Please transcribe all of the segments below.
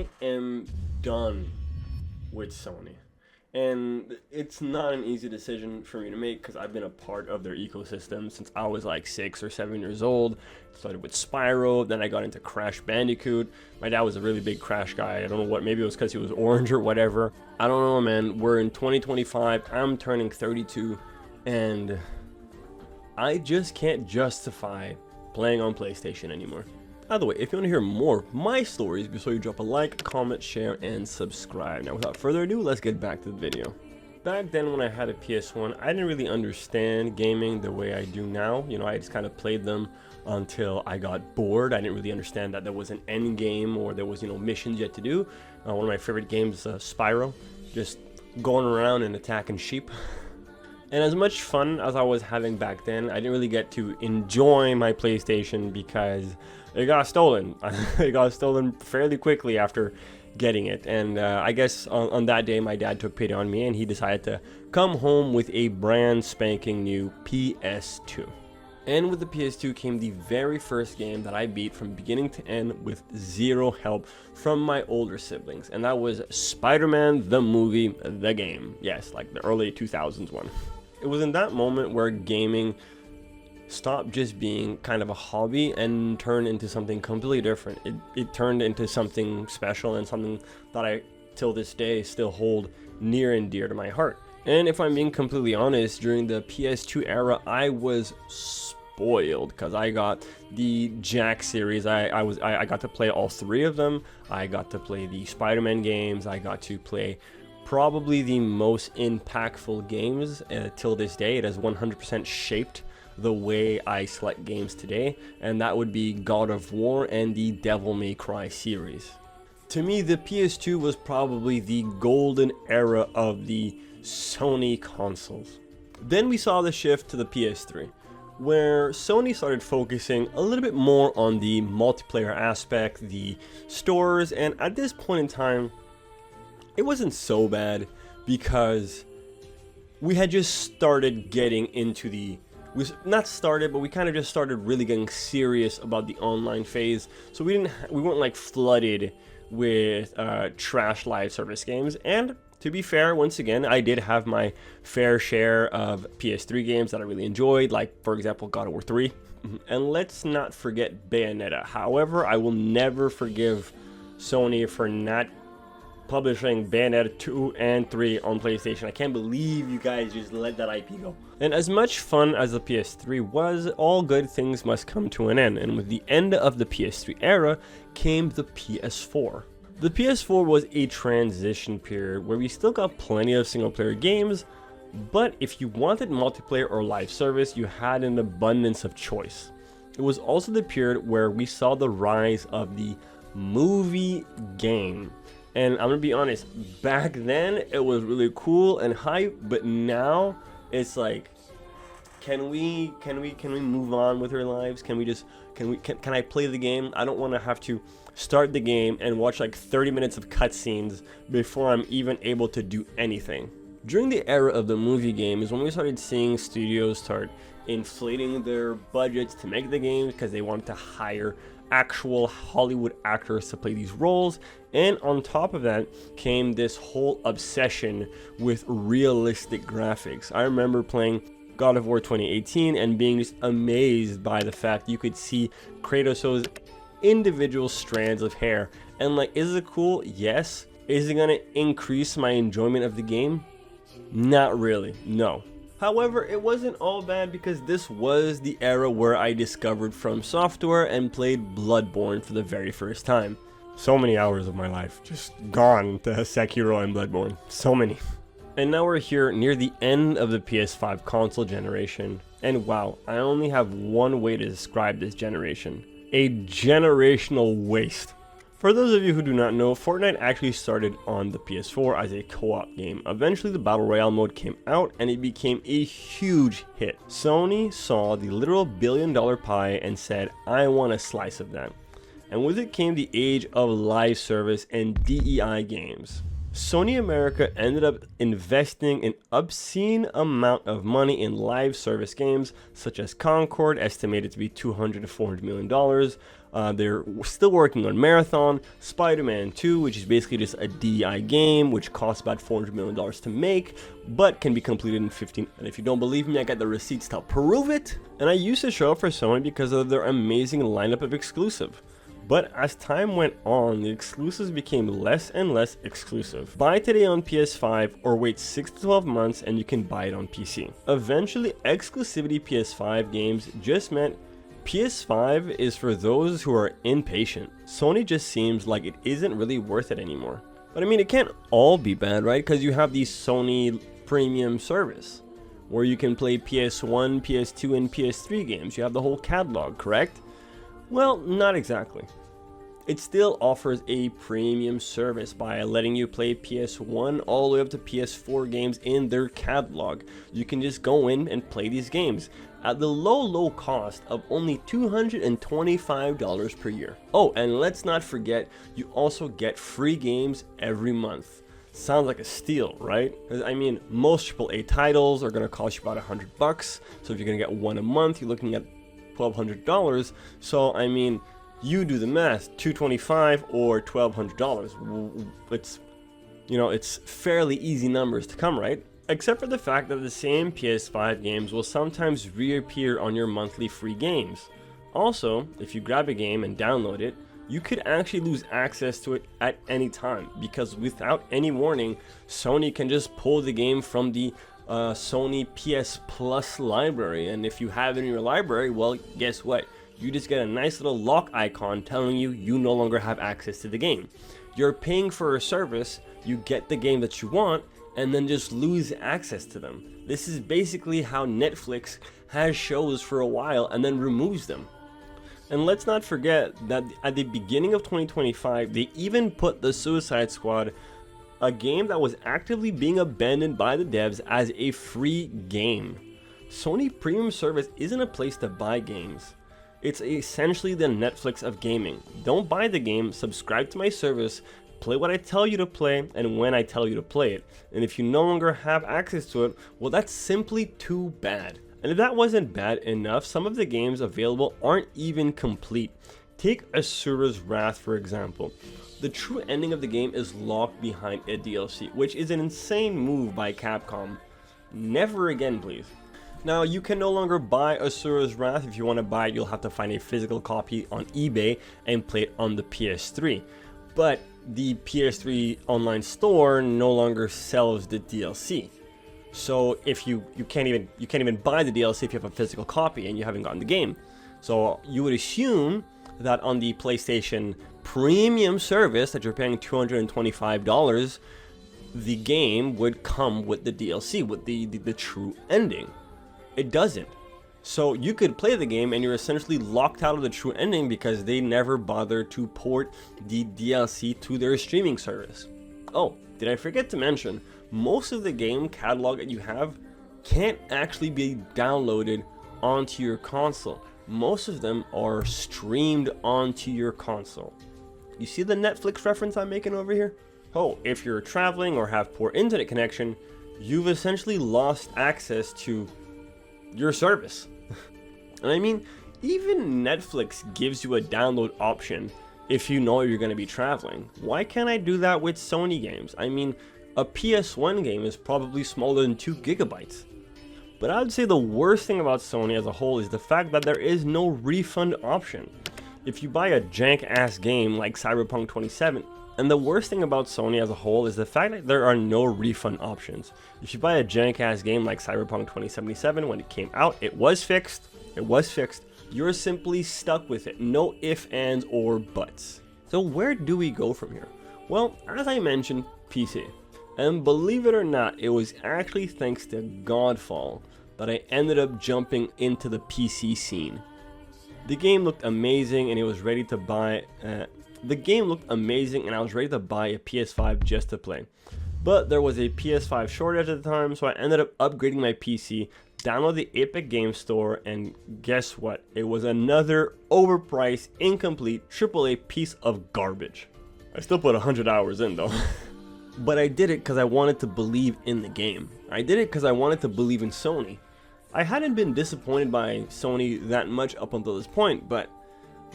I am done with Sony. And it's not an easy decision for me to make because I've been a part of their ecosystem since I was like 6 or 7 years old. Started with Spyro, then I got into Crash Bandicoot. My dad was a really big Crash guy. I don't know what, maybe it was because he was orange or whatever. I don't know, man. We're in 2025. I'm turning 32, and I just can't justify playing on PlayStation anymore. By the way, if you want to hear more of my stories, be sure you drop a like, comment, share, and subscribe. Now, without further ado, let's get back to the video. Back then when I had a PS1, I didn't really understand gaming the way I do now. You know, I just kind of played them until I got bored. I didn't really understand that there was an end game or there was, missions yet to do. One of my favorite games, Spyro, just going around and attacking sheep. And as much fun as I was having back then, I didn't really get to enjoy my PlayStation because it got stolen. It got stolen fairly quickly after getting it. And I guess on that day, my dad took pity on me and he decided to come home with a brand spanking new PS2. And with the PS2 came the very first game that I beat from beginning to end with zero help from my older siblings. And that was Spider-Man, the movie, the game. Yes, like the early 2000s one. It was in that moment where gaming stopped just being kind of a hobby and turned into something completely different. It turned into something special and something that I, till this day, still hold near and dear to my heart. And if I'm being completely honest, during the PS2 era, I was spoiled because I got the Jack series. I got to play all three of them. I got to play the Spider-Man games. I got to play probably the most impactful games till this day. It has 100% shaped the way I select games today, and that would be God of War and the Devil May Cry series. To me, the PS2 was probably the golden era of the Sony consoles. Then we saw the shift to the PS3, where Sony started focusing a little bit more on the multiplayer aspect, the stores, and at this point in time, it wasn't so bad because we had just started getting into we kind of just started really getting serious about the online phase. So we weren't like flooded with trash live service games. And to be fair, once again, I did have my fair share of PS3 games that I really enjoyed, like for example God of War 3. And let's not forget Bayonetta. However, I will never forgive Sony for not publishing Bayonetta 2 and 3 on PlayStation. I can't believe you guys just let that IP go. And as much fun as the PS3 was, all good things must come to an end. And with the end of the PS3 era came the PS4. The PS4 was a transition period where we still got plenty of single player games, but if you wanted multiplayer or live service, you had an abundance of choice. It was also the period where we saw the rise of the movie game. And I'm gonna be honest, back then it was really cool and hype, but now it's like, can we move on with our lives? Can I play the game? I don't want to have to start the game and watch like 30 minutes of cutscenes before I'm even able to do anything. During the era of the movie game is when we started seeing studios start inflating their budgets to make the games because they wanted to hire actual Hollywood actors to play these roles. And on top of that came this whole obsession with realistic graphics. I remember playing God of War 2018 and being just amazed by the fact you could see Kratos' individual strands of hair. And like, is it cool? Yes. Is it gonna increase my enjoyment of the game? Not really, no. However, it wasn't all bad because this was the era where I discovered From Software and played Bloodborne for the very first time. So many hours of my life just gone to Sekiro and Bloodborne. So many. And now we're here near the end of the PS5 console generation. And wow, I only have one way to describe this generation. A generational waste. For those of you who do not know, Fortnite actually started on the PS4 as a co-op game. Eventually the Battle Royale mode came out and it became a huge hit. Sony saw the literal billion-dollar pie and said, I want a slice of that. And with it came the age of live service and DEI games. Sony America ended up investing an obscene amount of money in live service games such as Concord, estimated to be $200 to $400 million, They're still working on Marathon, Spider-Man 2, which is basically just a DI game, which costs about $400 million to make, but can be completed in 15. And if you don't believe me, I got the receipts to prove it. And I used to show up for Sony because of their amazing lineup of exclusive. But as time went on, the exclusives became less and less exclusive. Buy today on PS5 or wait 6 to 12 months and you can buy it on PC. Eventually, exclusivity PS5 games just meant PS5 is for those who are impatient. Sony just seems like it isn't really worth it anymore. But I mean, it can't all be bad, right? Because you have the Sony premium service where you can play PS1, PS2, and PS3 games. You have the whole catalog, correct? Well, not exactly. It still offers a premium service by letting you play PS1 all the way up to PS4 games in their catalog. You can just go in and play these games at the low cost of only $225 per year. Oh, and let's not forget, you also get free games every month. Sounds like a steal, right? I mean, most AAA titles are going to cost you about $100. So if you're going to get one a month, you're looking at $1,200. So I mean, you do the math, $225 or $1,200. It's fairly easy numbers to come, right? Except for the fact that the same PS5 games will sometimes reappear on your monthly free games. Also, if you grab a game and download it, you could actually lose access to it at any time, because without any warning, Sony can just pull the game from the Sony PS Plus library. And if you have it in your library, well, guess what? You just get a nice little lock icon telling you you no longer have access to the game. You're paying for a service, you get the game that you want, and then just lose access to them. This is basically how Netflix has shows for a while and then removes them. And let's not forget that at the beginning of 2025, they even put the Suicide Squad, a game that was actively being abandoned by the devs, as a free game. Sony Premium Service isn't a place to buy games. It's essentially the Netflix of gaming. Don't buy the game, subscribe to my service, play what I tell you to play and when I tell you to play it. And if you no longer have access to it, well, that's simply too bad. And if that wasn't bad enough, some of the games available aren't even complete. Take Asura's Wrath, for example. The true ending of the game is locked behind a DLC, which is an insane move by Capcom. Never again, please. Now, you can no longer buy Asura's Wrath. If you want to buy it, you'll have to find a physical copy on eBay and play it on the PS3. But the PS3 online store no longer sells the DLC. So if you can't even buy the DLC if you have a physical copy and you haven't gotten the game. So you would assume that on the PlayStation Premium service that you're paying $225, the game would come with the DLC, with the true ending. It doesn't. So you could play the game and you're essentially locked out of the true ending because they never bothered to port the DLC to their streaming service. Oh, did I forget to mention, most of the game catalog that you have can't actually be downloaded onto your console. Most of them are streamed onto your console. You see the Netflix reference I'm making over here? Oh, if you're traveling or have poor internet connection, you've essentially lost access to your service. And I mean, even Netflix gives you a download option if you know you're going to be traveling. Why can't I do that with Sony games? I mean, a PS1 game is probably smaller than 2 gigabytes. But I would say the worst thing about Sony as a whole is the fact that there is no refund option. If you buy a jank-ass game like Cyberpunk 27, and the worst thing about Sony as a whole is the fact that there are no refund options. If you buy a jank-ass game like Cyberpunk 2077, when it came out, it was fixed. You're simply stuck with it. No ifs, ands, or buts. So where do we go from here? Well, as I mentioned, PC. And believe it or not, it was actually thanks to Godfall that I ended up jumping into the PC scene. The game looked amazing and I was ready to buy a PS5 just to play. But there was a PS5 shortage at the time, so I ended up upgrading my PC, download the Epic Game Store, and guess what? It was another overpriced, incomplete, AAA piece of garbage. I still put 100 hours in though. But I did it because I wanted to believe in the game. I did it because I wanted to believe in Sony. I hadn't been disappointed by Sony that much up until this point, but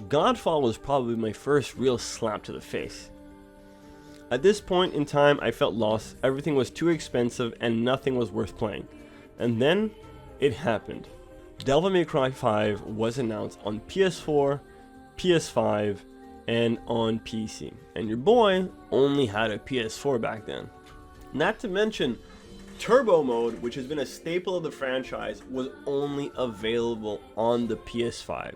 Godfall was probably my first real slap to the face. At this point in time, I felt lost, everything was too expensive, and nothing was worth playing. And then, it happened. Devil May Cry 5 was announced on PS4, PS5, and on PC. And your boy only had a PS4 back then. Not to mention, Turbo Mode, which has been a staple of the franchise, was only available on the PS5.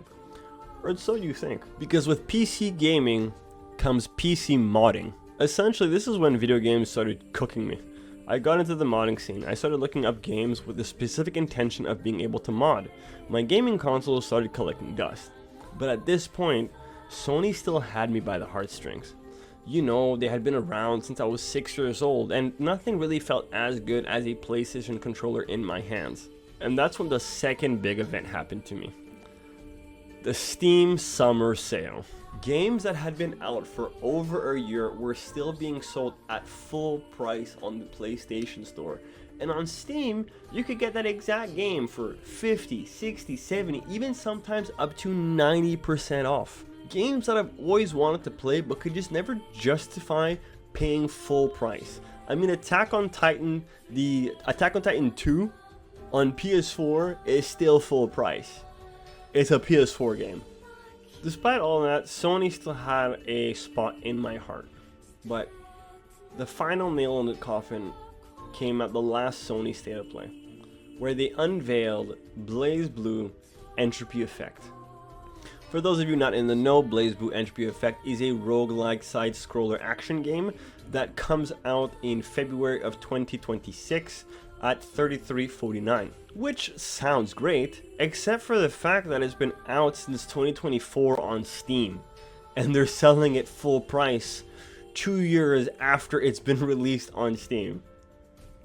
Or so you think. Because with PC gaming comes PC modding. Essentially, this is when video games started cooking me. I got into the modding scene. I started looking up games with the specific intention of being able to mod. My gaming console started collecting dust. But at this point, Sony still had me by the heartstrings. You know, they had been around since I was 6 years old, and nothing really felt as good as a PlayStation controller in my hands. And that's when the second big event happened to me. The Steam Summer Sale. Games that had been out for over a year were still being sold at full price on the PlayStation Store. And on Steam, you could get that exact game for 50, 60, 70, even sometimes up to 90% off. Games that I've always wanted to play but could just never justify paying full price. I mean, Attack on Titan 2 on PS4 is still full price. It's a PS4 game. Despite all that, Sony still had a spot in my heart. But the final nail in the coffin came at the last Sony State of Play, where they unveiled BlazBlue Entropy Effect. For those of you not in the know, BlazBlue Entropy Effect is a roguelike side-scroller action game that comes out in February of 2026 at $33.49, which sounds great, except for the fact that it's been out since 2024 on Steam, and they're selling it full price 2 years after it's been released on Steam.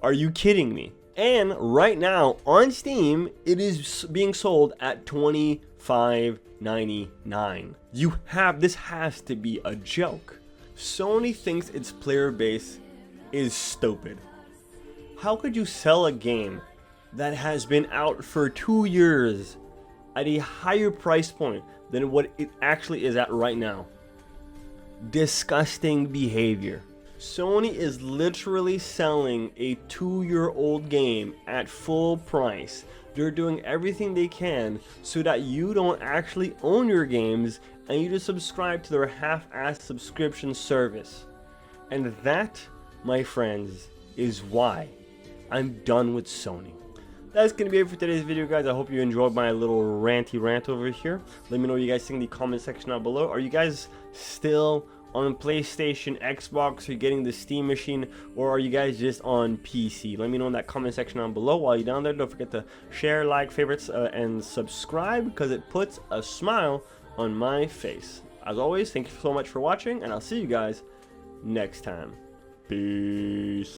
Are you kidding me? And right now on Steam, it is being sold at $25.99. This has to be a joke. Sony thinks its player base is stupid. How could you sell a game that has been out for 2 years at a higher price point than what it actually is at right now? Disgusting behavior. Sony is literally selling a 2-year-old game at full price. They're doing everything they can so that you don't actually own your games and you just subscribe to their half-assed subscription service. And that, my friends, is why I'm done with Sony. That's going to be it for today's video, guys. I hope you enjoyed my little ranty rant over here. Let me know what you guys think in the comment section down below. Are you guys still on PlayStation, Xbox, or getting the Steam machine, or are you guys just on PC? Let me know in that comment section down below. While you're down there, don't forget to share, like, favorites, and subscribe, because it puts a smile on my face. As always, thank you so much for watching, and I'll see you guys next time. Peace.